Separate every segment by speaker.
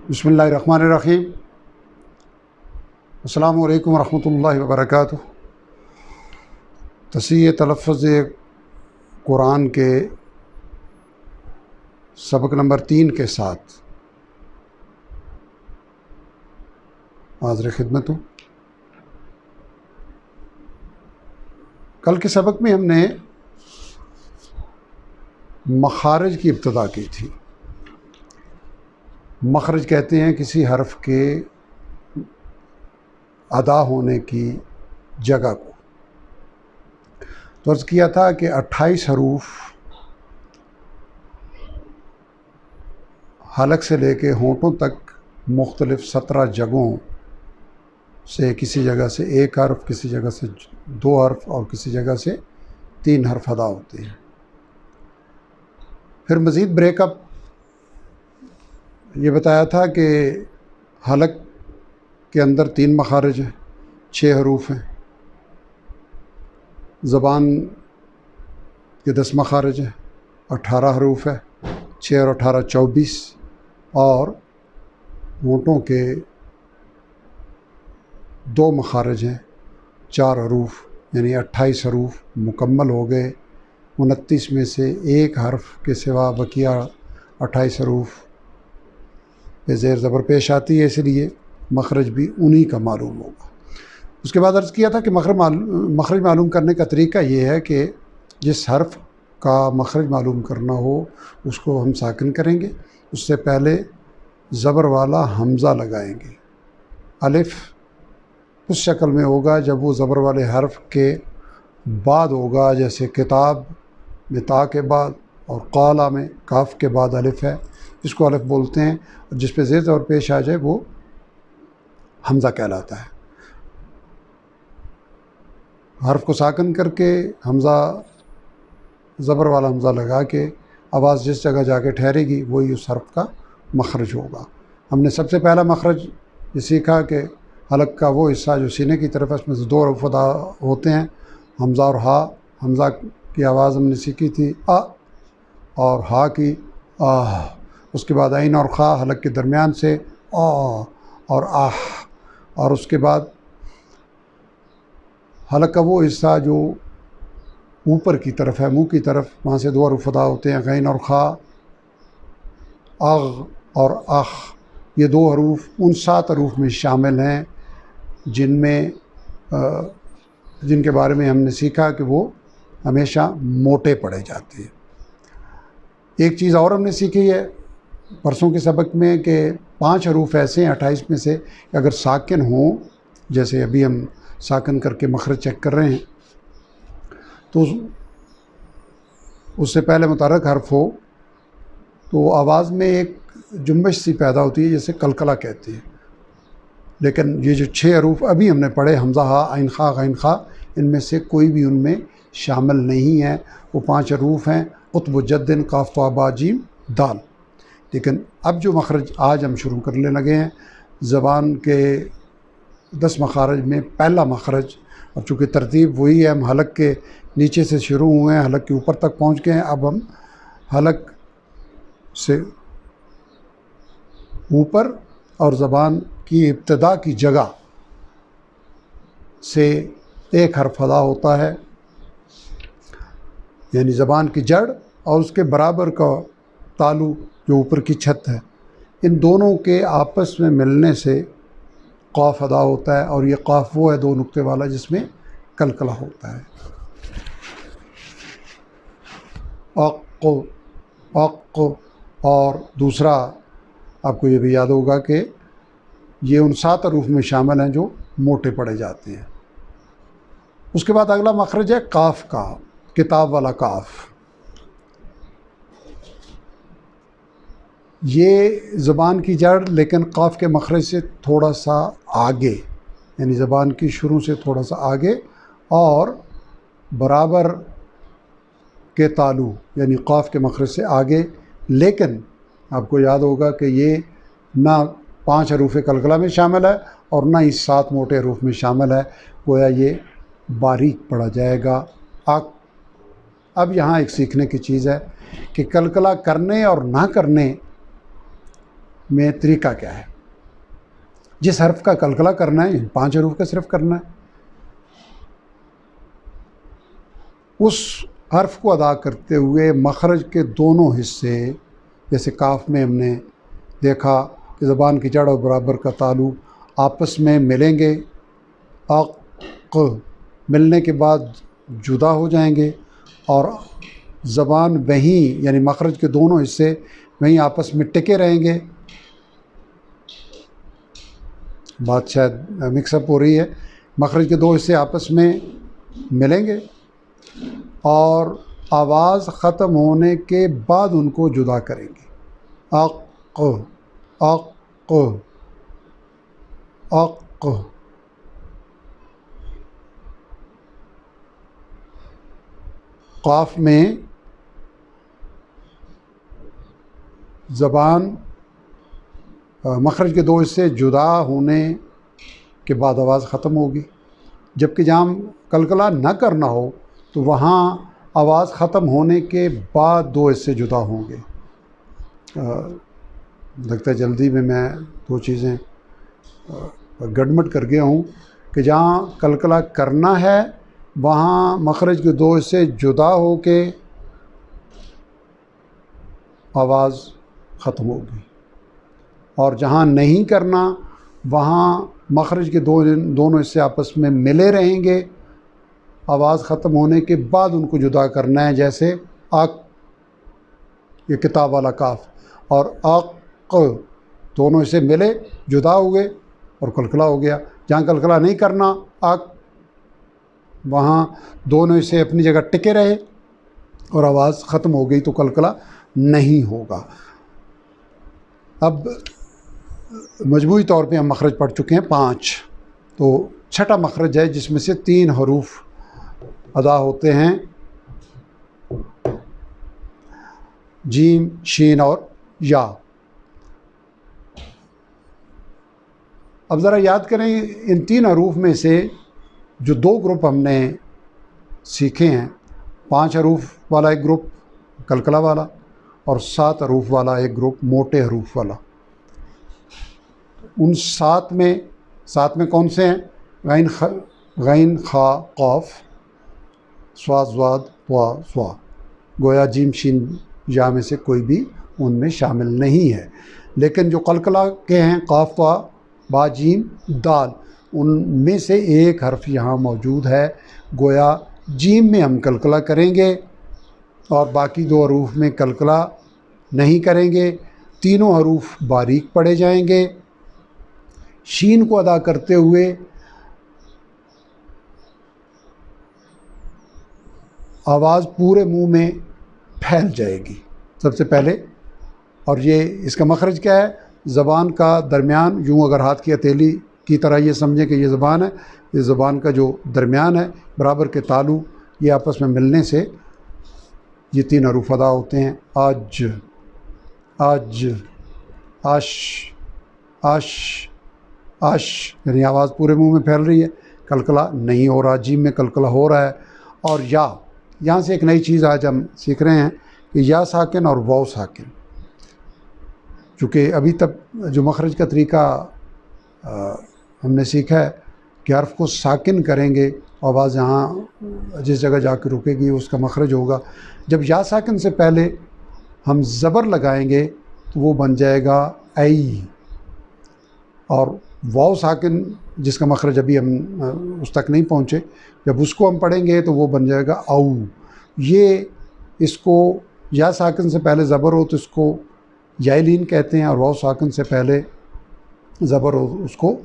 Speaker 1: بسم اللہ الرحمن الرحیم۔ السلام علیکم ورحمۃ اللہ وبرکاتہ۔ تصحیح تلفظ قرآن کے سبق نمبر 3 کے ساتھ حاضر خدمت ہوں۔ کل کے سبق میں ہم نے مخارج کی ابتدا کی تھی۔ مخرج کہتے ہیں کسی حرف کے ادا ہونے کی جگہ کو۔ تو عرض کیا تھا کہ 28 حروف حلق سے لے کے ہونٹوں تک مختلف 17 جگہوں سے کسی جگہ سے ایک حرف، کسی جگہ سے 2 حرف اور کسی جگہ سے 3 حرف ادا ہوتے ہیں۔ پھر مزید بریک اپ یہ بتایا تھا کہ حلق کے اندر 3 مخارج ہیں، 6 حروف ہیں۔ زبان کے 10 مخارج ہیں، 18 حروف ہے، 6 اور 18 24، اور ہونٹوں کے 2 مخارج ہیں، 4 حروف، یعنی 28 حروف مکمل ہو گئے۔ 29 میں سے ایک حرف کے سوا بقیہ 28 حروف پہ زیر زبر پیش آتی ہے، اس لیے مخرج بھی انہی کا معلوم ہوگا۔ اس کے بعد عرض کیا تھا کہ مخرج معلوم کرنے کا طریقہ یہ ہے کہ جس حرف کا مخرج معلوم کرنا ہو اس کو ہم ساکن کریں گے، اس سے پہلے زبر والا حمزہ لگائیں گے۔ الف اس شکل میں ہوگا جب وہ زبر والے حرف کے بعد ہوگا، جیسے کتاب میں تا کے بعد اور قالا میں کاف کے بعد الف ہے، اس کو الف بولتے ہیں، اور جس پہ زیر زبر پیش آ جائے وہ حمزہ کہلاتا ہے۔ حرف کو ساکن کر کے حمزہ زبر والا حمزہ لگا کے آواز جس جگہ جا کے ٹھہرے گی وہی اس حرف کا مخرج ہوگا۔ ہم نے سب سے پہلا مخرج یہ سیکھا کہ حلق کا وہ حصہ جو سینے کی طرف ہے، اس میں سے 2 حروف ادا ہوتے ہیں، حمزہ اور ہا۔ حمزہ کی آواز ہم نے سیکھی تھی آ، اور ہا کی آہ۔ اس کے بعد عین اور خا حلق کے درمیان سے آ اور آہ، اور اس کے بعد حلق کا وہ حصہ جو اوپر کی طرف ہے، منہ کی طرف، وہاں سے 2 حروف ادا ہوتے ہیں، غین اور خا، اغ اور اخ۔ یہ 2 حروف ان 7 حروف میں شامل ہیں جن کے بارے میں ہم نے سیکھا کہ وہ ہمیشہ موٹے پڑھے جاتے ہیں۔ ایک چیز اور ہم نے سیکھی ہے پرسوں کے سبق میں کہ 5 حروف ایسے ہیں 28 میں سے کہ اگر ساکن ہوں، جیسے ابھی ہم ساکن کر کے مخرج چیک کر رہے ہیں، تو اس سے پہلے متحرک حرف ہو تو آواز میں ایک جنبش سی پیدا ہوتی ہے، جیسے کلکلا کہتے ہیں۔ لیکن یہ جو 6 حروف ابھی ہم نے پڑھے، حمزہ، ہا، عین خا، غین خا، ان میں سے کوئی بھی ان میں شامل نہیں ہے۔ وہ 5 حروف ہیں، قطب و جدن، قاف طا با جیم دال۔ لیکن اب جو مخرج آج ہم شروع کرنے لگے ہیں، زبان کے 10 مخارج میں پہلا مخرج، اور چونکہ ترتیب وہی ہے، ہم حلق کے نیچے سے شروع ہوئے ہیں، حلق کے اوپر تک پہنچ گئے ہیں، اب ہم حلق سے اوپر اور زبان کی ابتدا کی جگہ سے ایک حرف ادا ہوتا ہے، یعنی زبان کی جڑ اور اس کے برابر کا تالو جو اوپر کی چھت ہے، ان دونوں کے آپس میں ملنے سے قاف ادا ہوتا ہے، اور یہ قاف وہ ہے 2 نقطے والا جس میں کلکلا ہوتا ہے۔ اق، اق، اور دوسرا آپ کو یہ بھی یاد ہوگا کہ یہ ان 7 حروف میں شامل ہیں جو موٹے پڑھے جاتے ہیں۔ اس کے بعد اگلا مخرج ہے کاف کا، کتاب والا کاف۔ یہ زبان کی جڑ لیکن قاف کے مخرج سے تھوڑا سا آگے، یعنی زبان کی شروع سے تھوڑا سا آگے اور برابر کے تالو، یعنی قاف کے مخرج سے آگے، لیکن آپ کو یاد ہوگا کہ یہ نہ 5 حروف کلکلا میں شامل ہے اور نہ ہی 7 موٹے حروف میں شامل ہے، گویا یہ باریک پڑھا جائے گا۔ اب یہاں ایک سیکھنے کی چیز ہے کہ کلکلا کرنے اور نہ کرنے میں طریقہ کیا ہے. جس حرف کا قلقلہ کرنا ہے 5 حروف کا صرف کرنا ہے، اس حرف کو ادا کرتے ہوئے مخرج کے دونوں حصے، جیسے کاف میں ہم نے دیکھا کہ زبان کی جڑ اور برابر کا تالو آپس میں ملیں گے، اق ملنے کے بعد جدا ہو جائیں گے، اور زبان وہیں یعنی مخرج کے دونوں حصے وہیں آپس میں ٹکے رہیں گے. بات شاید مکس اپ ہو رہی ہے. مخرج کے 2 حصے آپس میں ملیں گے اور آواز ختم ہونے کے بعد ان کو جدا کریں گے. اق اق اق. قاف میں زبان مخرج کے 2 حصے جدا ہونے کے بعد آواز ختم ہوگی، جبکہ جہاں قلقلہ نہ کرنا ہو تو وہاں آواز ختم ہونے کے بعد 2 حصے جدا ہوں گے. لگتا ہے جلدی میں 2 چیزیں گڑمٹ کر گیا ہوں کہ جہاں قلقلہ کرنا ہے وہاں مخرج کے 2 حصے جدا ہو کے آواز ختم ہوگی، اور جہاں نہیں کرنا وہاں مخرج کے دونوں حصے آپس میں ملے رہیں گے، آواز ختم ہونے کے بعد ان کو جدا کرنا ہے. جیسے اق، یہ کتاب والا کاف، اور اق دونوں حصے ملے جدا ہوئے اور قلقلہ ہو گیا. جہاں قلقلہ نہیں کرنا اق، وہاں دونوں حصے اپنی جگہ ٹکے رہے اور آواز ختم ہو گئی تو قلقلہ نہیں ہوگا. اب مجموعی طور پہ ہم مخرج پڑھ چکے ہیں 5، تو چھٹا مخرج ہے جس میں سے 3 حروف ادا ہوتے ہیں، جیم، شین اور یا. اب ذرا یاد کریں ان 3 حروف میں سے جو 2 گروپ ہم نے سیکھے ہیں، 5 حروف والا ایک گروپ قلقلہ والا، اور 7 حروف والا ایک گروپ موٹے حروف والا. ان 7 میں کون سے ہیں؟ غین، خا، قاف، صاد، ضاد، طا، ثا. گویا جیم، شین، یا میں سے کوئی بھی ان میں شامل نہیں ہے. لیکن جو قلقلہ کے ہیں قاف، طا، با، جیم، دال، ان میں سے ایک حرف یہاں موجود ہے. گویا جیم میں ہم قلقلہ کریں گے اور باقی 2 حروف میں قلقلہ نہیں کریں گے. تینوں حروف باریک پڑھے جائیں گے. شین کو ادا کرتے ہوئے آواز پورے منہ میں پھیل جائے گی سب سے پہلے، اور یہ اس کا مخرج کیا ہے؟ زبان کا درمیان، یوں اگر ہاتھ کی ہتھیلی کی طرح یہ سمجھیں کہ یہ زبان ہے، یہ زبان کا جو درمیان ہے برابر کے تالو، یہ آپس میں ملنے سے یہ 3 حروف ادا ہوتے ہیں. آج، آج، آش، آش، آش، یعنی آواز پورے منہ میں پھیل رہی ہے، قلقلہ نہیں ہو رہا. جیم میں قلقلہ ہو رہا ہے. اور یا، یہاں سے ایک نئی چیز آج ہم سیکھ رہے ہیں کہ یا ساکن اور واو ساکن. چونکہ ابھی تک جو مخرج کا طریقہ ہم نے سیکھا ہے کہ حرف کو ساکن کریں گے، آواز یہاں جس جگہ جا کے رکے گی اس کا مخرج ہوگا. جب یا ساکن سے پہلے ہم زبر لگائیں گے تو وہ بن جائے گا ای، اور واو ساکن جس کا مخرج ابھی ہم اس تک نہیں پہنچے، جب اس کو ہم پڑھیں گے تو وہ بن جائے گا او. یہ اس کو یا ساکن سے پہلے زبر ہو تو اس کو یا لین کہتے ہیں، اور واو ساکن سے پہلے زبر ہو اس کو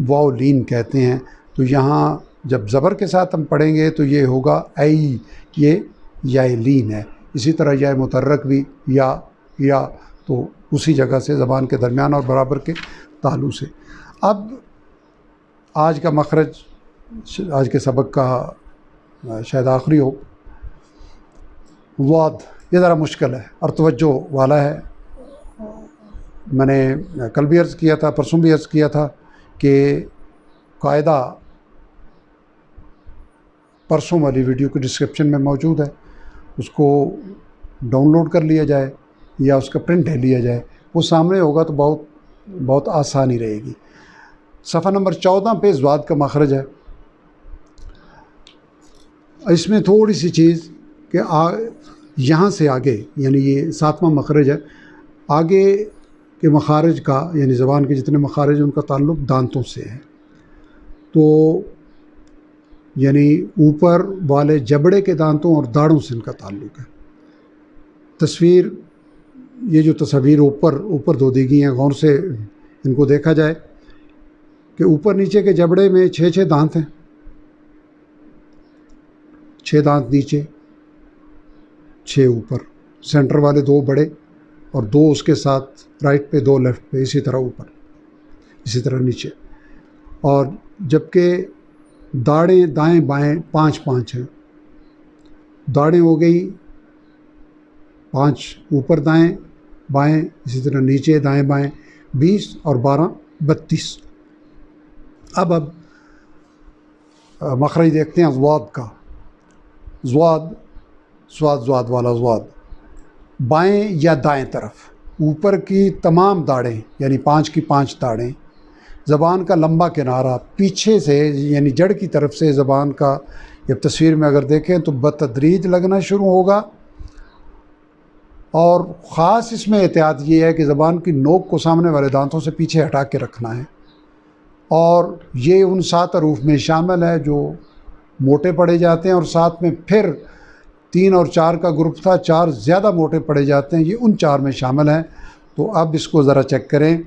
Speaker 1: واو لین کہتے ہیں. تو یہاں جب زبر کے ساتھ ہم پڑھیں گے تو یہ ہوگا ای، یہ یا لین ہے. اسی طرح یا متحرک بھی یا تو اسی جگہ سے زبان کے درمیان اور برابر کے تالو سے. اب آج کا مخرج، آج کے سبق کا شاید آخری ہو، واد. یہ ذرا مشکل ہے اور توجہ والا ہے. میں نے کل بھی عرض کیا تھا، پرسوں بھی عرض کیا تھا کہ قاعدہ پرسوں والی ویڈیو کی ڈسکرپشن میں موجود ہے، اس کو ڈاؤن لوڈ کر لیا جائے یا اس کا پرنٹ لے لیا جائے. وہ سامنے ہوگا تو بہت آسانی رہے گی۔ صفحہ نمبر 14 پہ زواد کا مخرج ہے۔ اس میں تھوڑی سی چیز کہ یہاں سے آگے، یعنی یہ 7واں مخرج ہے، آگے کے مخارج کا، یعنی زبان کے جتنے مخارج ہیں ان کا تعلق دانتوں سے ہے۔ تو یعنی اوپر والے جبڑے کے دانتوں اور داڑھوں سے ان کا تعلق ہے۔ تصویر، یہ جو تصاویر اوپر دو دی گئی ہیں، غور سے ان کو دیکھا جائے کہ اوپر نیچے کے جبڑے میں 6 دانت ہیں، 6 دانت نیچے، 6 اوپر، سینٹر والے 2 بڑے اور 2 اس کے ساتھ رائٹ پہ 2 لیفٹ پہ، اسی طرح اوپر، اسی طرح نیچے۔ اور جبکہ داڑھیں دائیں بائیں 5 ہیں، داڑھیں ہو گئی 5 اوپر دائیں بائیں، اسی طرح نیچے دائیں بائیں 20 اور 12 32۔ اب مخرج دیکھتے ہیں زواد کا۔ زواد والا زواد، بائیں یا دائیں طرف اوپر کی تمام داڑھیں، یعنی 5 کی 5 داڑھیں، زبان کا لمبا کنارہ پیچھے سے، یعنی جڑ کی طرف سے زبان کا، جب تصویر میں اگر دیکھیں تو بتدریج لگنا شروع ہوگا۔ اور خاص اس میں احتیاط یہ ہے کہ زبان کی نوک کو سامنے والے دانتوں سے پیچھے ہٹا کے رکھنا ہے، اور یہ ان 7 حروف میں شامل ہے جو موٹے پڑے جاتے ہیں، اور ساتھ میں پھر 3 اور 4 کا گروپ تھا، 4 زیادہ موٹے پڑے جاتے ہیں، یہ ان 4 میں شامل ہیں۔ تو اب اس کو ذرا چیک کریں،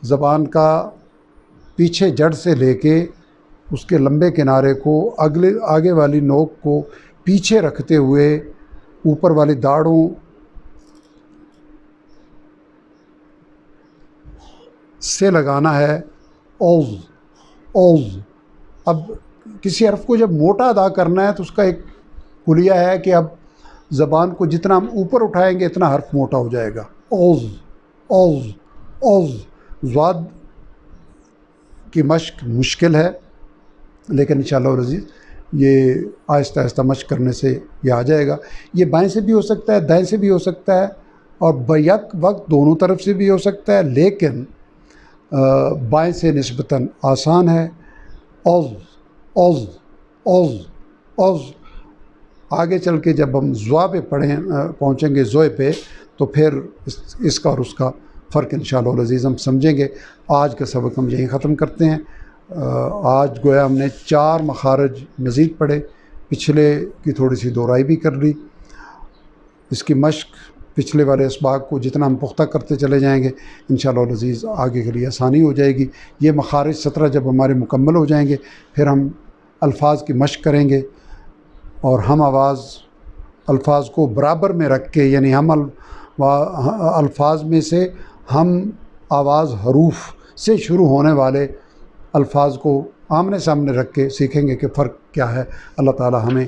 Speaker 1: زبان کا پیچھے جڑ سے لے کے اس کے لمبے کنارے کو آگے والی نوک کو پیچھے رکھتے ہوئے اوپر والی داڑھوں سے لگانا ہے اوز۔ اب کسی حرف کو جب موٹا ادا کرنا ہے تو اس کا ایک کلیہ ہے کہ اب زبان کو جتنا ہم اوپر اٹھائیں گے اتنا حرف موٹا ہو جائے گا۔ اوز۔ زواد کی مشق مشکل ہے، لیکن انشاءاللہ العزیز یہ آہستہ آہستہ مشق کرنے سے یہ آ جائے گا۔ یہ بائیں سے بھی ہو سکتا ہے، دائیں سے بھی ہو سکتا ہے، اور بیک وقت دونوں طرف سے بھی ہو سکتا ہے، لیکن بائیں سے نسبتاً آسان ہے۔ اوز۔ آگے چل کے جب ہم زوا پہ پہنچیں گے، زوئے پہ، تو پھر اس کا اور اس کا فرق انشاءاللہ العزیز ہم سمجھیں گے۔ آج کا سبق ہم یہیں ختم کرتے ہیں۔ آج گویا ہم نے 4 مخارج مزید پڑھے، پچھلے کی تھوڑی سی دہرائی بھی کر لی۔ اس کی مشق پچھلے والے اسباق کو جتنا ہم پختہ کرتے چلے جائیں گے انشاءاللہ العزیز آگے کے لیے آسانی ہو جائے گی۔ یہ مخارج 17 جب ہمارے مکمل ہو جائیں گے پھر ہم الفاظ کی مشق کریں گے، اور ہم الفاظ کو برابر میں رکھ کے، یعنی ہم الفاظ میں سے ہم آواز حروف سے شروع ہونے والے الفاظ کو آمنے سامنے رکھ کے سیکھیں گے کہ فرق کیا ہے۔ اللہ تعالی ہمیں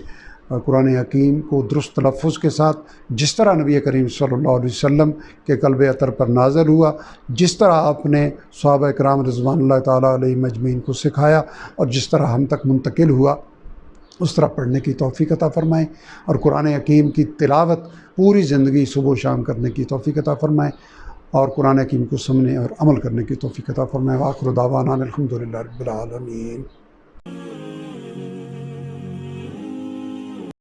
Speaker 1: قرآن حکیم کو درست تلفظ کے ساتھ، جس طرح نبی کریم صلی اللہ علیہ وسلم کے قلب اطہر پر نازل ہوا، جس طرح آپ نے صحابہ کرام رضوان اللہ تعالیٰ علیہ مجمعین کو سکھایا، اور جس طرح ہم تک منتقل ہوا، اس طرح پڑھنے کی توفیق عطا فرمائیں، اور قرآن حکیم کی تلاوت پوری زندگی صبح و شام کرنے کی توفیق عطا فرمائیں، اور قرآن حکیم کو سمجھنے اور عمل کرنے کی توفیق عطا فرمائیں۔ وآخر دعوانا الحمدللہ رب العالمین۔